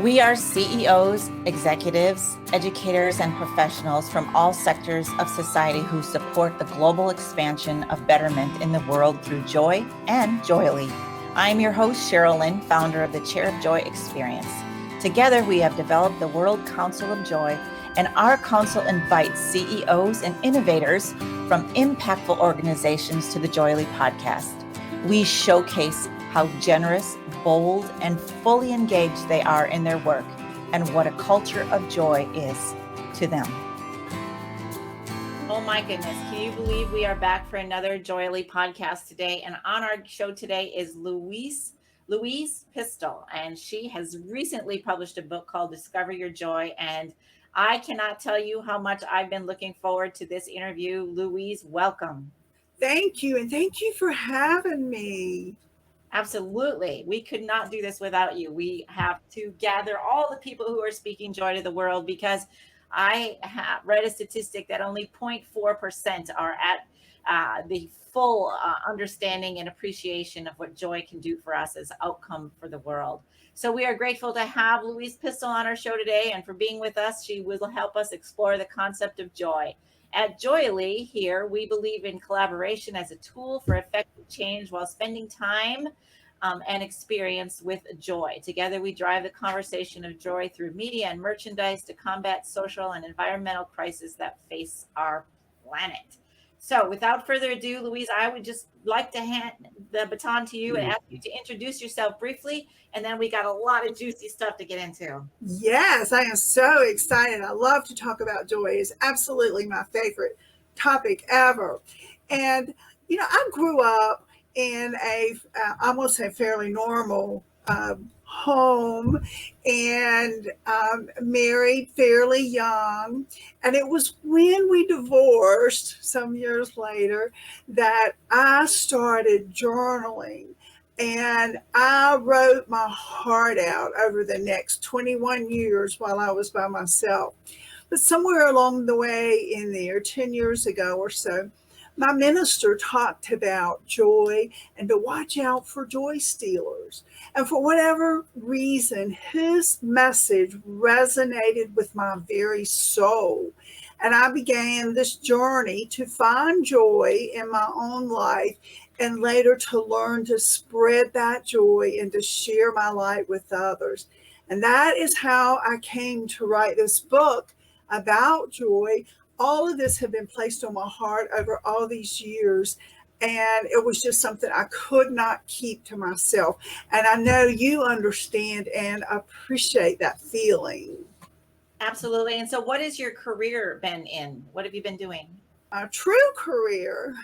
We are CEOs, executives, educators, and professionals from all sectors of society who support the global expansion of betterment in the world through joy and JOYELY. I'm your host, Sheryl Lynn, founder of the Chair of Joy Experience. Together, we have developed the World Council of Joy, and our council invites CEOs and innovators from impactful organizations to the JOYELY podcast. We showcase how generous, bold, and fully engaged they are in their work and what a culture of joy is to them. Oh my goodness, can you believe we are back for another JOYELY podcast today? And on our show today is Louise Pistole, and she has recently published a book called Discover Your Joy. And I cannot tell you how much I've been looking forward to this interview. Louise, welcome. Thank you. And thank you for having me. Absolutely. We could not do this without you. We have to gather all the people who are speaking joy to the world, because I have read a statistic that only 0.4% are at the full understanding and appreciation of what joy can do for us as outcome for the world. So we are grateful to have Louise Pistole on our show today, and for being with us. She will help us explore the concept of joy. At JOYELY here, we believe in collaboration as a tool for effective change while spending time and experience with joy. Together, we drive the conversation of joy through media and merchandise to combat social and environmental crises that face our planet. So without further ado, Louise, I would just like to hand the baton to you and ask you to introduce yourself briefly, and then we got a lot of juicy stuff to get into. Yes, I am so excited. I love to talk about joy. It's absolutely my favorite topic ever. And, I grew up in I will say, fairly normal home, and married fairly young. And it was when we divorced some years later that I started journaling. And I wrote my heart out over the next 21 years while I was by myself. But somewhere along the way in there, 10 years ago or so, my minister talked about joy and to watch out for joy stealers. And for whatever reason, his message resonated with my very soul. And I began this journey to find joy in my own life, and later to learn to spread that joy and to share my light with others. And that is how I came to write this book about joy. All of this had been placed on my heart over all these years, and it was just something I could not keep to myself. And I know you understand and appreciate that feeling. Absolutely. And so what has your career been in? What have you been doing? A true career.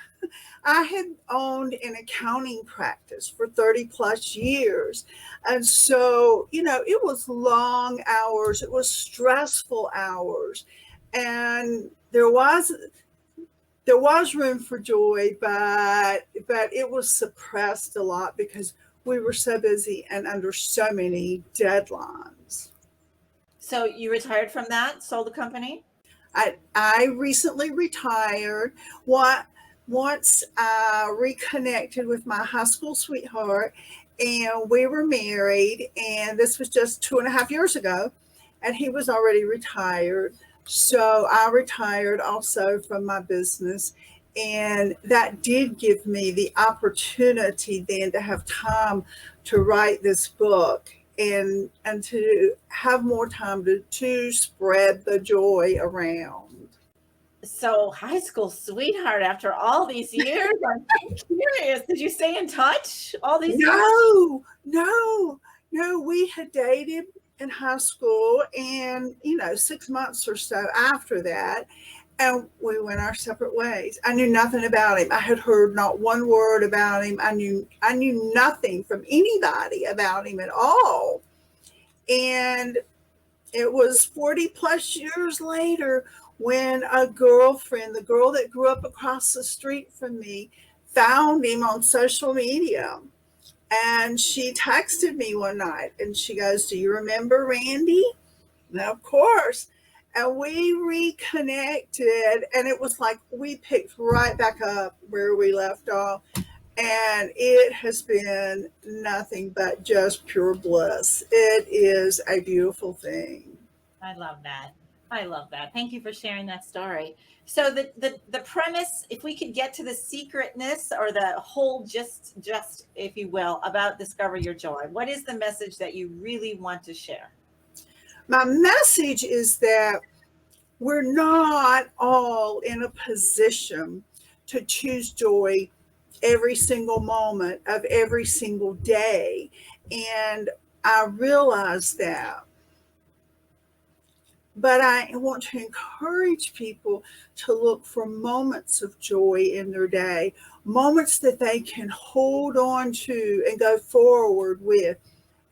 I had owned an accounting practice for 30 plus years. And so, it was long hours, it was stressful hours. And there was room for joy, but it was suppressed a lot because we were so busy and under so many deadlines. So you retired from that, sold the company? I recently retired. Once I reconnected with my high school sweetheart, and we were married, and this was just 2.5 years ago, and he was already retired. So I retired also from my business, and that did give me the opportunity then to have time to write this book, and to have more time to spread the joy around. So high school sweetheart, after all these years, I'm curious, did you stay in touch all these years? No. We had dated in high school, and 6 months or so after that, and we went our separate ways. I knew nothing about him. I had heard not one word about him. I knew nothing from anybody about him at all. And it was 40 plus years later when a girlfriend, the girl that grew up across the street from me, found him on social media. And she texted me one night and she goes, "Do you remember Randy?" And of course. And we reconnected, and it was like we picked right back up where we left off. And it has been nothing but just pure bliss. It is a beautiful thing. I love that. I love that. Thank you for sharing that story. So the premise, if we could get to the secretness or the whole just if you will about discover your joy. What is the message that you really want to share? My message is that we're not all in a position to choose joy every single moment of every single day. And I realize that. But I want to encourage people to look for moments of joy in their day, moments that they can hold on to and go forward with.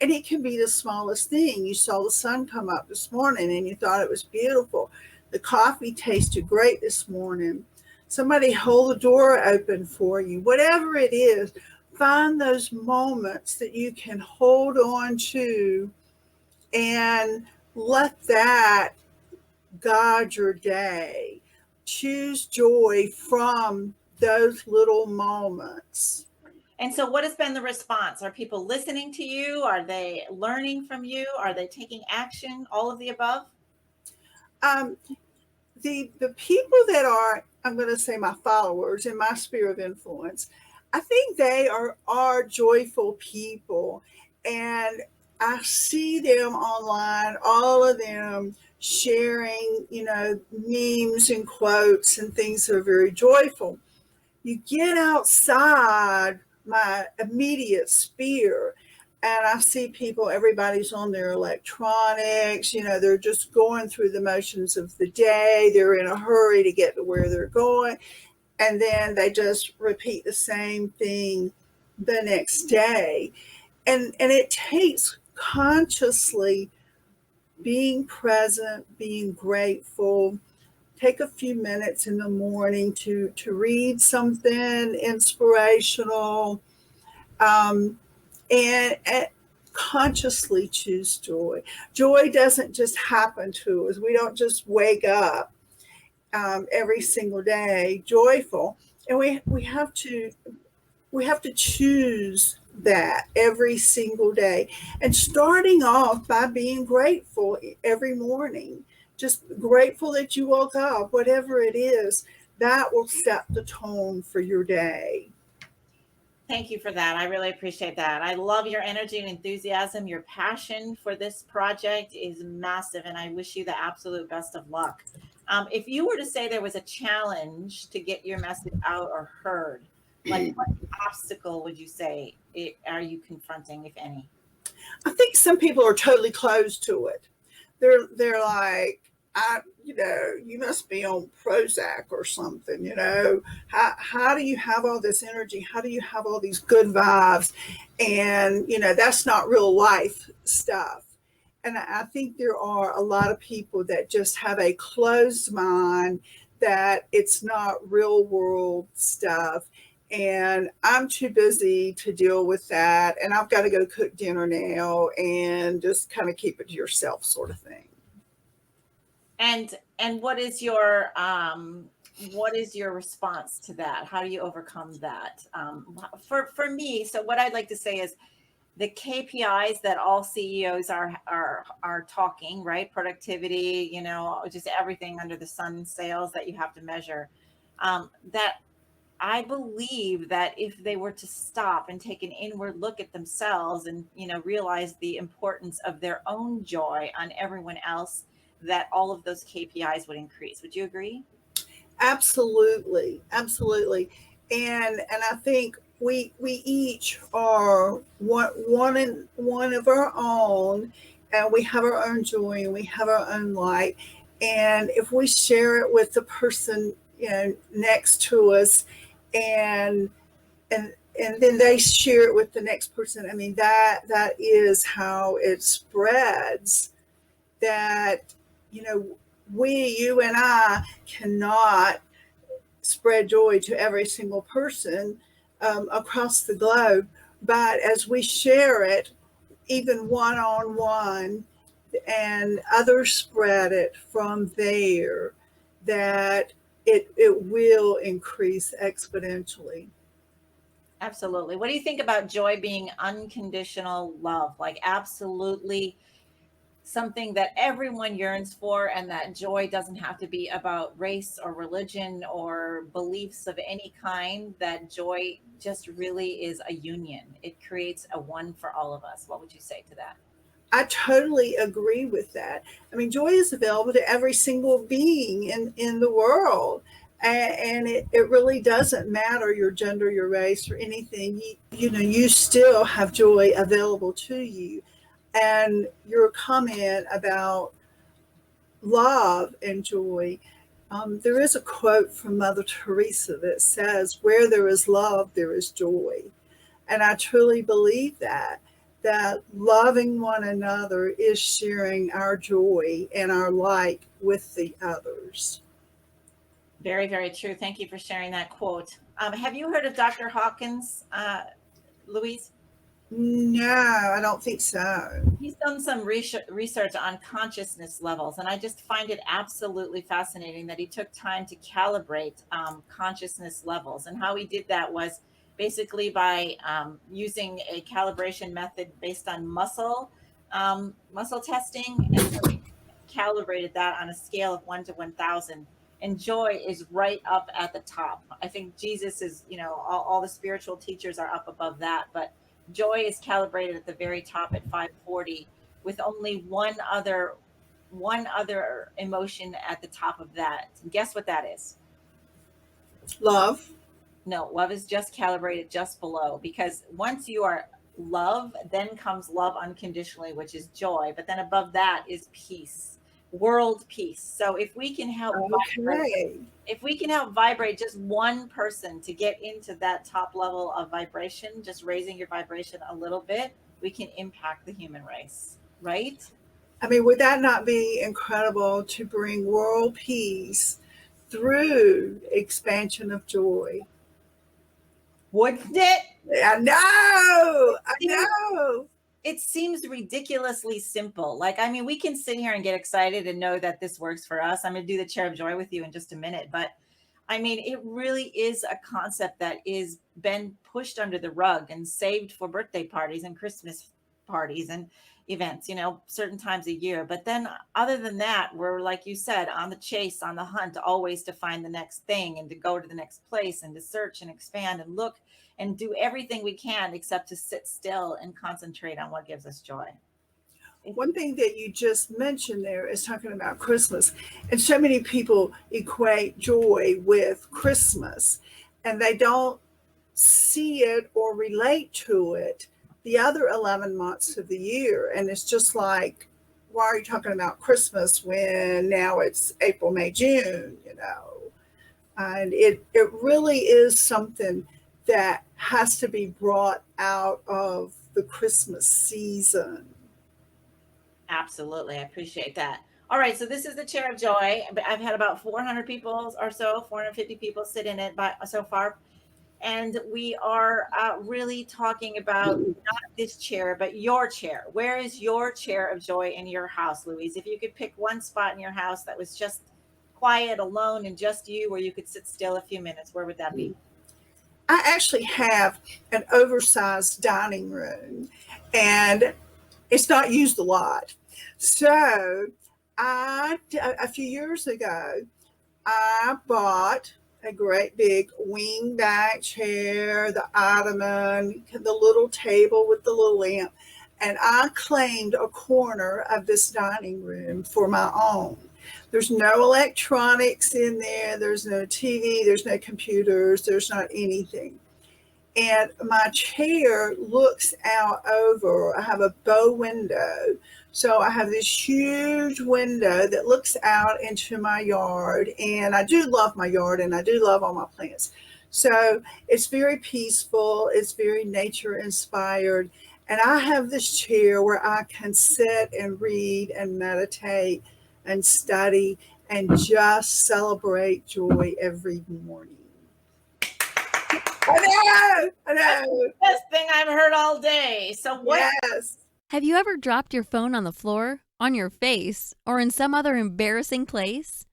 And it can be the smallest thing. You saw the sun come up this morning and you thought it was beautiful. The coffee tasted great this morning. Somebody hold the door open for you. Whatever it is, find those moments that you can hold on to and let that guide your day. Choose joy from those little moments. And so what has been the response? Are people listening to you? Are they learning from you? Are they taking action? All of the above? Um, the people that are, I'm going to say, my followers in my sphere of influence, I think they are joyful people, and I see them online, all of them sharing, memes and quotes and things that are very joyful. You get outside my immediate sphere, and I see people, everybody's on their electronics, they're just going through the motions of the day. They're in a hurry to get to where they're going. And then they just repeat the same thing the next day. And it takes consciously being present, being grateful. Take a few minutes in the morning to read something inspirational, and consciously choose joy. Joy doesn't just happen to us. We don't just wake up every single day joyful, and we have to choose that every single day, and starting off by being grateful every morning. Just grateful that you woke up, whatever it is, that will set the tone for your day. Thank you for that. I really appreciate that. I love your energy and enthusiasm. Your passion for this project is massive, and I wish you the absolute best of luck. If you were to say there was a challenge to get your message out or heard, like what obstacle would you say are you confronting, if any? I think some people are totally closed to it. They're like, you must be on Prozac or something. How do you have all this energy? How do you have all these good vibes? And that's not real life stuff. And I think there are a lot of people that just have a closed mind, that it's not real world stuff. And I'm too busy to deal with that. And I've got to go cook dinner now and just kind of keep it to yourself, sort of thing. And what is your response to that? How do you overcome that? For me, so what I'd like to say is the KPIs that all CEOs are talking, right? Productivity, just everything under the sun, sales that you have to measure. That I believe that if they were to stop and take an inward look at themselves and realize the importance of their own joy on everyone else, that all of those KPIs would increase. Would you agree? Absolutely, absolutely. And I think we each are one of our own, and we have our own joy and we have our own light. And if we share it with the person next to us, and and then they share it with the next person, I mean, that is how it spreads. That you know you and I cannot spread joy to every single person across the globe. But as we share it, even one on one, and others spread it from there, that it will increase exponentially. Absolutely. What do you think about joy being unconditional love? Like, absolutely something that everyone yearns for, and that joy doesn't have to be about race or religion or beliefs of any kind. That joy just really is a union, it creates a one for all of us. What would you say to that? I totally agree with that. I mean, joy is available to every single being in the world. And it really doesn't matter your gender, your race, or anything. You still have joy available to you. And your comment about love and joy, there is a quote from Mother Teresa that says, "Where there is love, there is joy." And I truly believe that loving one another is sharing our joy and our light with the others. Very, very true. Thank you for sharing that quote. Have you heard of Dr. Hawkins, Louise? No, I don't think so. He's done some research on consciousness levels, and I just find it absolutely fascinating that he took time to calibrate consciousness levels. And how he did that was basically by using a calibration method based on muscle testing, and so he calibrated that on a scale of 1 to 1,000. And joy is right up at the top. I think Jesus is, all the spiritual teachers are up above that, but joy is calibrated at the very top at 540, with only one other emotion at the top of that. Guess what that is? Love. No, love is just calibrated just below, because once you are love, then comes love unconditionally, which is joy. But then above that is peace, world peace. So Okay. if we can help vibrate just one person to get into that top level of vibration, just raising your vibration a little bit, we can impact the human race, right? I mean, would that not be incredible to bring world peace through expansion of joy? Wouldn't it? I know. I know. It seems ridiculously simple. Like, I mean, we can sit here and get excited and know that this works for us. I'm going to do the chair of joy with you in just a minute. But I mean, it really is a concept that is been pushed under the rug and saved for birthday parties and Christmas parties and events, certain times a year. But then other than that, we're, like you said, on the chase, on the hunt, always to find the next thing and to go to the next place and to search and expand and look and do everything we can except to sit still and concentrate on what gives us joy. One thing that you just mentioned there is talking about Christmas. And so many people equate joy with Christmas, and they don't see it or relate to it the other 11 months of the year. And it's just like, why are you talking about Christmas when now it's April, May, June, And it really is something that has to be brought out of the Christmas season. Absolutely. I appreciate that. All right. So this is the chair of joy. I've had about 400 people or so, 450 people sit in it so far. And we are really talking about not this chair, but your chair. Where is your chair of joy in your house, Louise? If you could pick one spot in your house that was just quiet, alone, and just you, where you could sit still a few minutes, where would that be? I actually have an oversized dining room, and it's not used a lot. So a few years ago, I bought a great big wing back chair, the ottoman, the little table with the little lamp, and I claimed a corner of this dining room for my own. There's no electronics in there. There's no TV. There's no computers. There's not anything. And my chair looks out over, I have a bow window. So I have this huge window that looks out into my yard. And I do love my yard, and I do love all my plants. So it's very peaceful. It's very nature inspired. And I have this chair where I can sit and read and meditate and study and just celebrate joy every morning. I know. That's the best thing I've heard all day. So what? Yes. Have you ever dropped your phone on the floor, on your face, or in some other embarrassing place?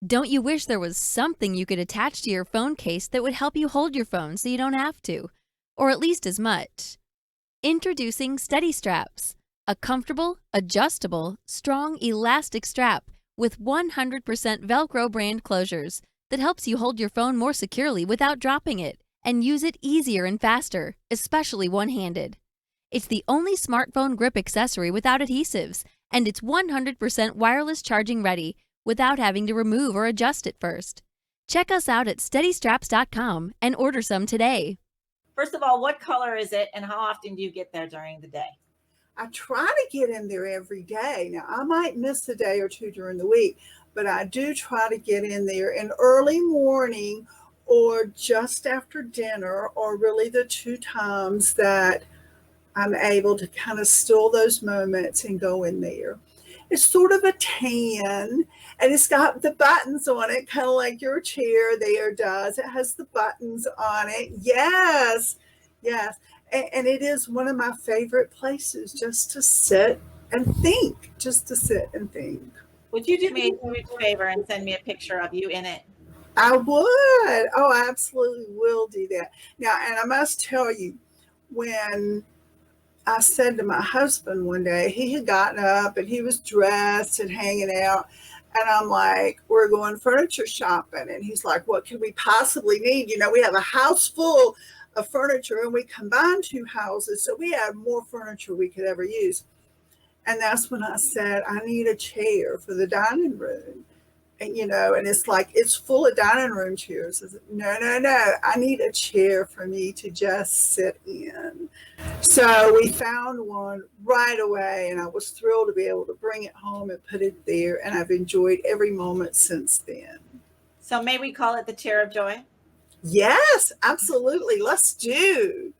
Don't you wish there was something you could attach to your phone case that would help you hold your phone so you don't have to? or at least as much. Introducing Steady Straps, a comfortable, adjustable, strong, elastic strap with 100% Velcro brand closures that helps you hold your phone more securely without dropping it and use it easier and faster, especially one-handed. It's the only smartphone grip accessory without adhesives, and it's 100% wireless charging ready without having to remove or adjust it first. Check us out at steadystraps.com and order some today. First of all, what color is it and how often do you get there during the day? I try to get in there every day. Now, I might miss a day or two during the week, but I do try to get in there in early morning or just after dinner, or really the two times that I'm able to kind of still those moments and go in there. It's sort of a tan, and it's got the buttons on it, kind of like your chair there does. It has the buttons on it. Yes, yes. And it is one of my favorite places just to sit and think, just to sit and think. Would you do me a huge favor and send me a picture of you in it? I would. Oh, I absolutely will do that. Now, and I must tell you, when I said to my husband one day, he had gotten up and he was dressed and hanging out. And I'm like, we're going furniture shopping. And he's like, what could we possibly need? You know, we have a house full of furniture and we combined two houses. So we had more furniture we could ever use. And that's when I said, I need a chair for the dining room. And, you know, and it's like, it's full of dining room chairs. I said, no, I need a chair for me to just sit in. So we found one right away, and I was thrilled to be able to bring it home and put it there. And I've enjoyed every moment since then. So may we call it the chair of joy? Yes, absolutely. Let's do.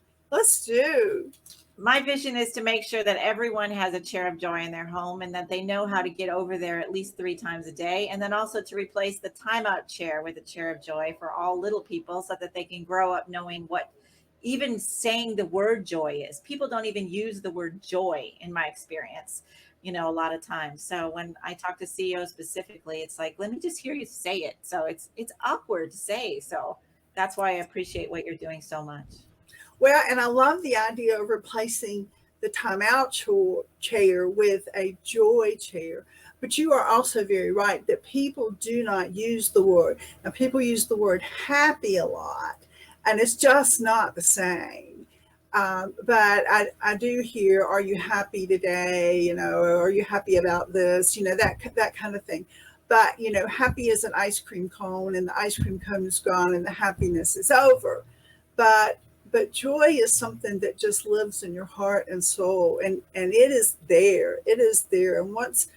My vision is to make sure that everyone has a chair of joy in their home and that they know how to get over there at least 3 times a day. And then also to replace the timeout chair with a chair of joy for all little people so that they can grow up knowing what even saying the word joy is. People don't even use the word joy in my experience, you know, a lot of times. So when I talk to CEOs specifically, it's like, let me just hear you say it. So it's awkward to say. So that's why I appreciate what you're doing so much. Well, and I love the idea of replacing the timeout chair with a joy chair. But you are also very right that people do not use the word. Now, people use the word happy a lot, and it's just not the same. But I do hear, are you happy today? You know, or are you happy about this? You know, that kind of thing. But, you know, happy is an ice cream cone, and the ice cream cone is gone and the happiness is over. But joy is something that just lives in your heart and soul, and it is there. It is there. And once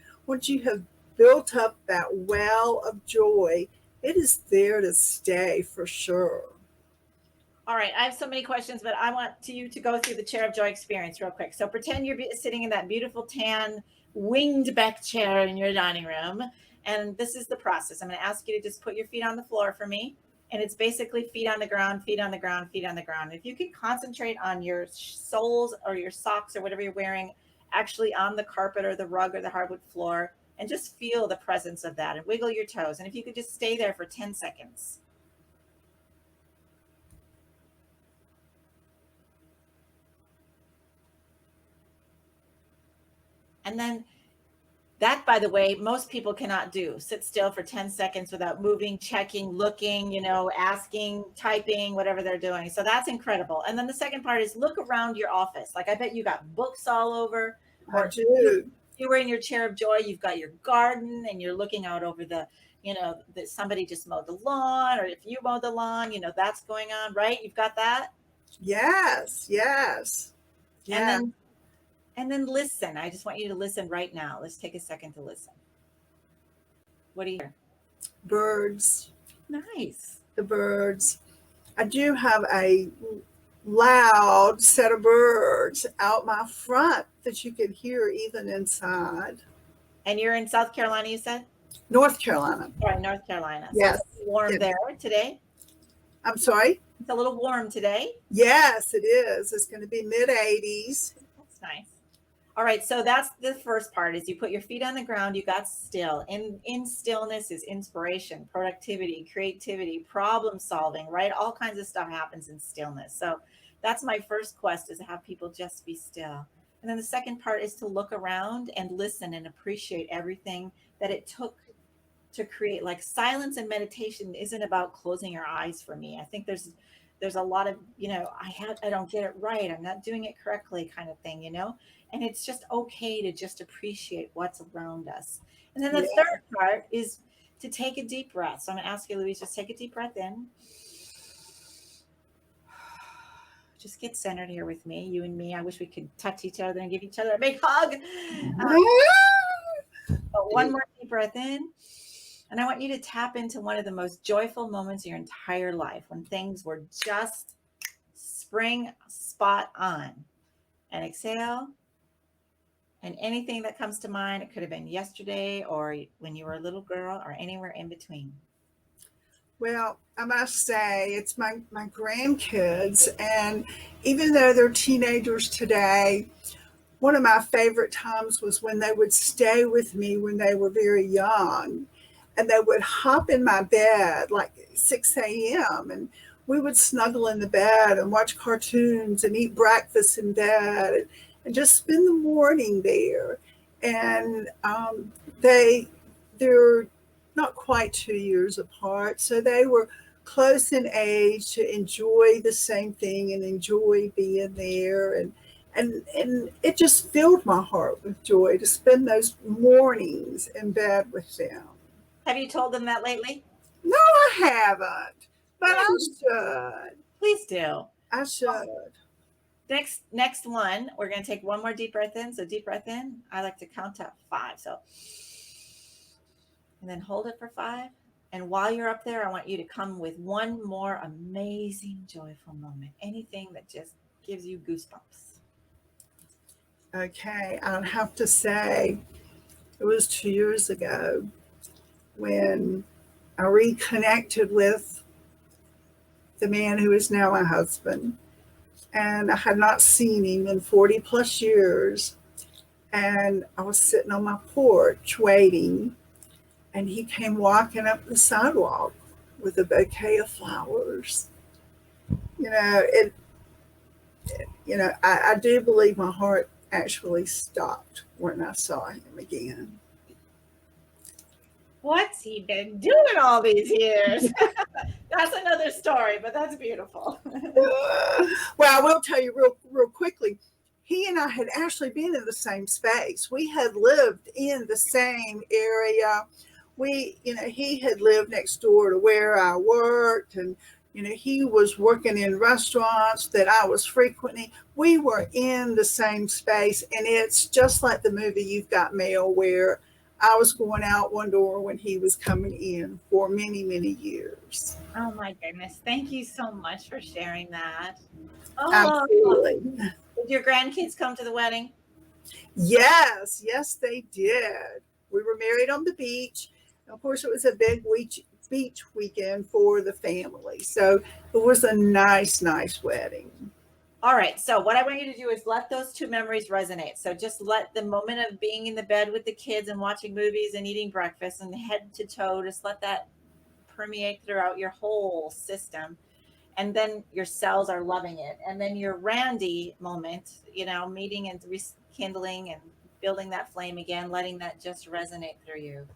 you have built up that well of joy, it is there to stay for sure. All right, I have so many questions, but I want you to go through the chair of joy experience real quick. So pretend you're sitting in that beautiful tan winged back chair in your dining room. And this is the process. I'm going to ask you to just put your feet on the floor for me. And it's basically feet on the ground, feet on the ground, feet on the ground. If you can concentrate on your soles or your socks or whatever you're wearing, actually on the carpet or the rug or the hardwood floor, and just feel the presence of that and wiggle your toes. And if you could just stay there for 10 seconds. And then that, by the way, most people cannot do. Sit still for 10 seconds without moving, checking, looking, you know, asking, typing, whatever they're doing. So that's incredible. And then the second part is look around your office. Like I bet you got books all over. I do. You were in your chair of joy. You've got your garden and you're looking out over the, you know, that somebody just mowed the lawn, or if you mowed the lawn, you know, that's going on, right? You've got that. Yes. Yeah. And then listen. I just want you to listen right now. Let's take a second to listen. What do you hear? Birds. Nice. The birds. I do have a loud set of birds out my front that you can hear even inside. And you're in South Carolina, you said? North Carolina. All right, North Carolina. So Yes. It's warm there today. I'm sorry? It's a little warm today. Yes, it is. It's going to be mid-80s. That's nice. All right, so that's the first part is you put your feet on the ground, you got still. In stillness is inspiration, productivity, creativity, problem solving, right? All kinds of stuff happens in stillness. So That's my first quest, is to have people just be still. And then the second part is to look around and listen and appreciate everything that it took to create. Like, silence and meditation isn't about closing your eyes for me. I think there's a lot of, I don't get it right, I'm not doing it correctly kind of thing, and it's just okay to just appreciate what's around us. And then the Yeah. third part is to take a deep breath. So I'm going to ask you, Louise, just take a deep breath in. Just get centered here with me, you and me. I wish we could touch each other and give each other a big hug. But one more deep breath in. And I want you to tap into one of the most joyful moments of your entire life, when things were just spring spot on. And exhale. And anything that comes to mind, it could have been yesterday or when you were a little girl or anywhere in between. Well, I must say it's my grandkids, and even though they're teenagers today, one of my favorite times was when they would stay with me when they were very young, and they would hop in my bed like 6 a.m. and we would snuggle in the bed and watch cartoons and eat breakfast in bed and just spend the morning there. And they're not quite 2 years apart, so they were close in age to enjoy the same thing and enjoy being there. And it just filled my heart with joy to spend those mornings in bed with them. Have you told them that lately? No, I haven't, but I should. Please do. I should. Next one, we're going to take one more deep breath in. So deep breath in. I like to count up 5. So, and then hold it for 5. And while you're up there, I want you to come with one more amazing, joyful moment. Anything that just gives you goosebumps. Okay, I'd have to say it was 2 years ago when I reconnected with the man who is now my husband. And I had not seen him in 40 plus years. And I was sitting on my porch waiting, and he came walking up the sidewalk with a bouquet of flowers. I do believe my heart actually stopped when I saw him again. What's he been doing all these years? That's another story, but that's beautiful. Well, I will tell you real quickly. He and I had actually been in the same space. We had lived in the same area. He had lived next door to where I worked, and he was working in restaurants that I was frequenting. We were in the same space, and it's just like the movie You've Got Mail, where I was going out one door when he was coming in for many, many years. Oh my goodness. Thank you so much for sharing that. Oh, Absolutely. did your grandkids come to the wedding? Yes, they did. We were married on the beach. Of course, it was a big beach weekend for the family. So it was a nice wedding. All right. So what I want you to do is let those two memories resonate. So just let the moment of being in the bed with the kids and watching movies and eating breakfast and head to toe, just let that permeate throughout your whole system. And then your cells are loving it. And then your Randy moment, meeting and rekindling and building that flame again, letting that just resonate through you.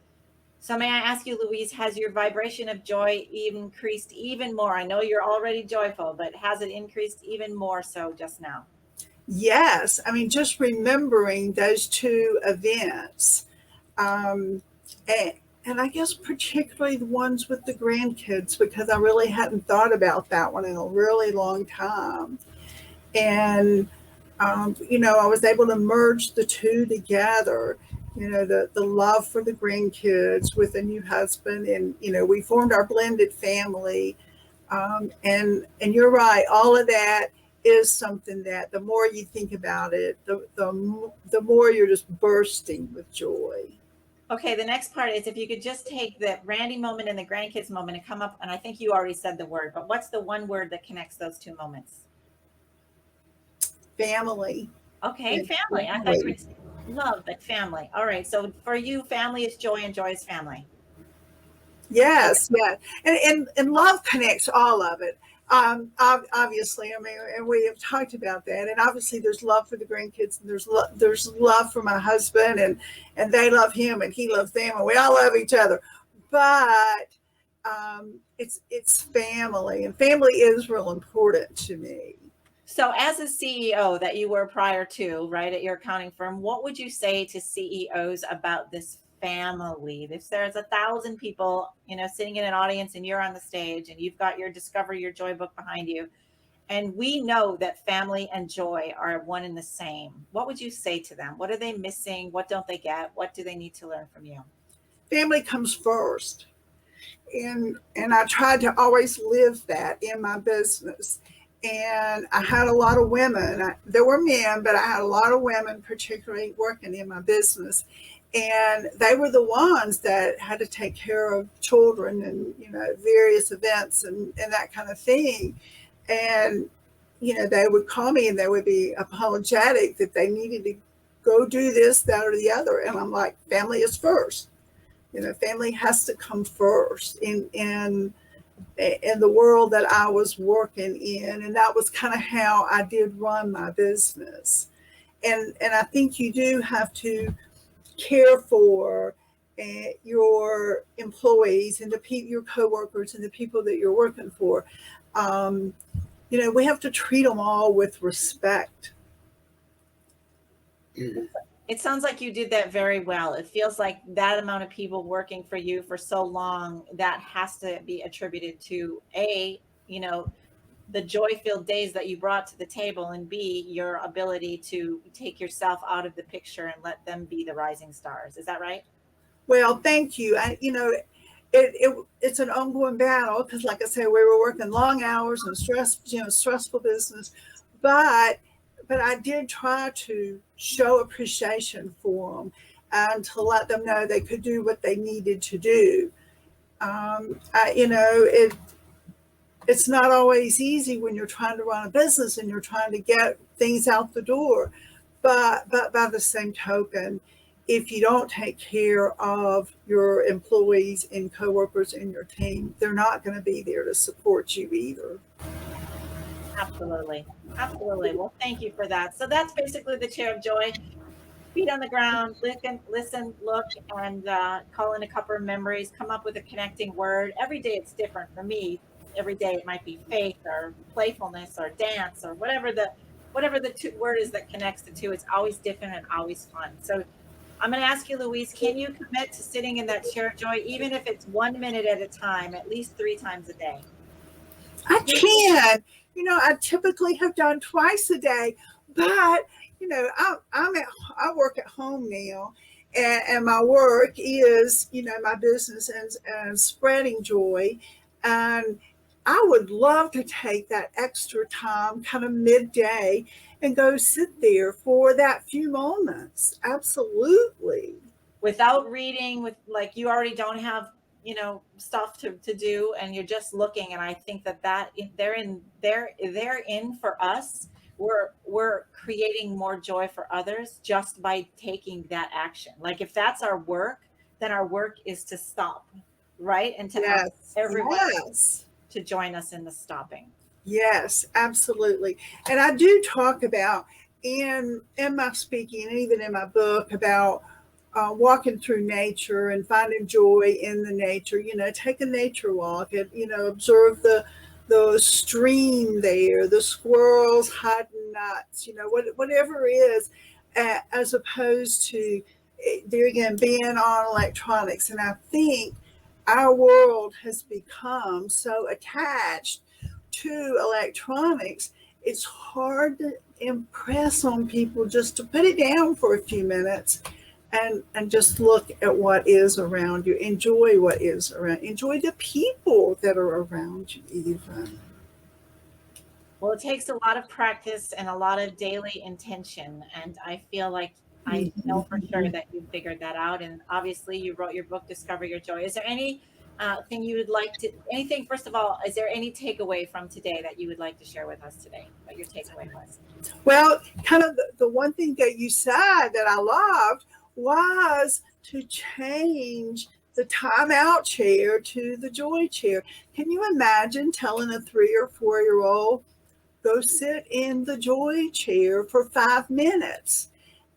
So may I ask you, Louise, has your vibration of joy increased even more? I know you're already joyful, but has it increased even more so just now? Yes. I mean, just remembering those two events. And I guess particularly the ones with the grandkids, because I really hadn't thought about that one in a really long time. And, I was able to merge the two together. The love for the grandkids with a new husband, and we formed our blended family, and you're right, all of that is something that the more you think about it, the more you're just bursting with joy. Okay, the next part is if you could just take the Randy moment and the grandkids moment and come up, and I think you already said the word, but what's the one word that connects those two moments? Family. Okay, family. I thought you were saying love, but family. All right. So for you, family is joy and joy is family. Yes, yeah. And love connects all of it. Obviously, I mean, and we have talked about that. And obviously, there's love for the grandkids, and there's love for my husband, and they love him, and he loves them, and we all love each other. But it's family, and family is real important to me. So, as a CEO that you were prior to, right, at your accounting firm, what would you say to CEOs about this family? If there's 1,000 people, sitting in an audience and you're on the stage and you've got your Discover Your Joy book behind you, and we know that family and joy are one and the same, what would you say to them? What are they missing? What don't they get? What do they need to learn from you? Family comes first. And I tried to always live that in my business. And I had a lot of women. There were men, but I had a lot of women, particularly working in my business. And they were the ones that had to take care of children and, various events and that kind of thing. And, they would call me and they would be apologetic that they needed to go do this, that, or the other. And I'm like, family is first. Family has to come first in the world that I was working in. And that was kind of how I did run my business. And I think you do have to care for your employees and your coworkers and the people that you're working for. We have to treat them all with respect. It sounds like you did that very well. It feels like that amount of people working for you for so long, that has to be attributed to the joy-filled days that you brought to the table, and B, your ability to take yourself out of the picture and let them be the rising stars. Is that right? Well, thank you. It's an ongoing battle because, like I said, we were working long hours and stressful business, but I did try to show appreciation for them and to let them know they could do what they needed to do. It's not always easy when you're trying to run a business and you're trying to get things out the door. But by the same token, if you don't take care of your employees and coworkers in your team, they're not going to be there to support you either. Absolutely. Absolutely. Well, thank you for that. So that's basically the chair of joy. Feet on the ground, listen, look, and call in a couple of memories, come up with a connecting word. Every day it's different for me. Every day it might be faith or playfulness or dance or whatever the word is that connects the two. It's always different and always fun. So I'm going to ask you, Louise, can you commit to sitting in that chair of joy, even if it's 1 minute at a time, at least 3 times a day? I can. I typically have done twice a day, but I work at home now, and my work is my business and spreading joy, and I would love to take that extra time, kind of midday, and go sit there for that few moments. Absolutely. Without reading, with like you already don't have stuff to do, and you're just looking. And I think that they're in for us. We're creating more joy for others just by taking that action. Like if that's our work, then our work is to stop, right? And to ask everyone to join us in the stopping. Yes, absolutely. And I do talk about in my speaking and even in my book about walking through nature and finding joy in the nature. Take a nature walk and observe the stream there, the squirrels hiding nuts, whatever it is, as opposed to there again being on electronics. And I think our world has become so attached to electronics, it's hard to impress on people just to put it down for a few minutes and just look at what is around you. Enjoy what is around. Enjoy the people that are around you even. Well, it takes a lot of practice and a lot of daily intention. And I feel like I know for sure that you figured that out. And obviously you wrote your book, Discover Your Joy. Is there any thing you would like to, first of all, is there any takeaway from today that you would like to share with us today? What your takeaway was? Well, kind of the one thing that you said that I loved was to change the timeout chair to the joy chair. Can you imagine telling a 3 or 4-year-old, go sit in the joy chair for 5 minutes,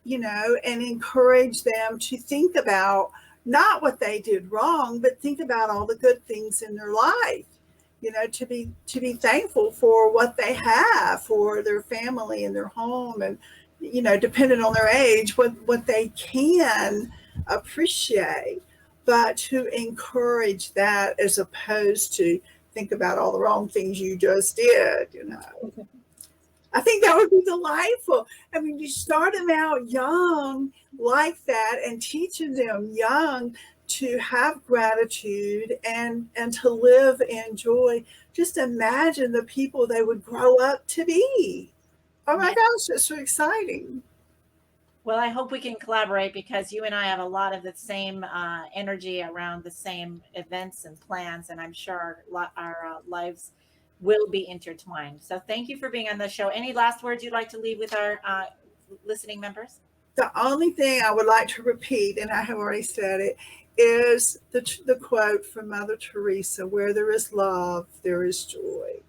and encourage them to think about not what they did wrong, but think about all the good things in their life, to be thankful for what they have, for their family and their home, and, depending on their age, what they can appreciate, but to encourage that as opposed to think about all the wrong things you just did. I think that would be delightful. I mean, you start them out young like that and teaching them young to have gratitude and to live in joy. Just imagine the people they would grow up to be. Oh my gosh, that's so exciting. Well, I hope we can collaborate because you and I have a lot of the same energy around the same events and plans, and I'm sure our lives will be intertwined. So thank you for being on the show. Any last words you'd like to leave with our listening members? The only thing I would like to repeat, and I have already said it, is the quote from Mother Teresa, where there is love, there is joy.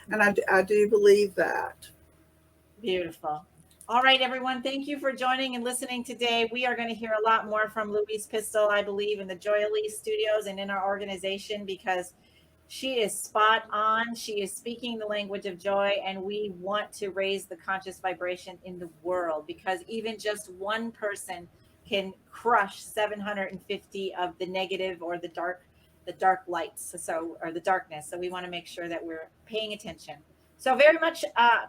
And I do believe that. Beautiful. All right, everyone. Thank you for joining and listening today. We are going to hear a lot more from Louise Pistole, I believe, in the JOYELY studios and in our organization, because she is spot on. She is speaking the language of joy, and we want to raise the conscious vibration in the world, because even just one person can crush 750 of the negative or the dark lights, or the darkness. So we want to make sure that we're paying attention. So very much,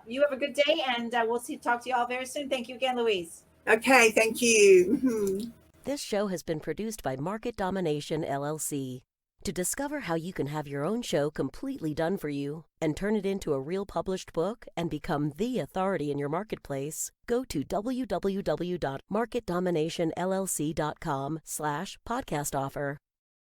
you have a good day, and we'll talk to you all very soon. Thank you again, Louise. Okay, thank you. This show has been produced by Market Domination, LLC. To discover how you can have your own show completely done for you and turn it into a real published book and become the authority in your marketplace, go to www.marketdominationllc.com/podcast offer.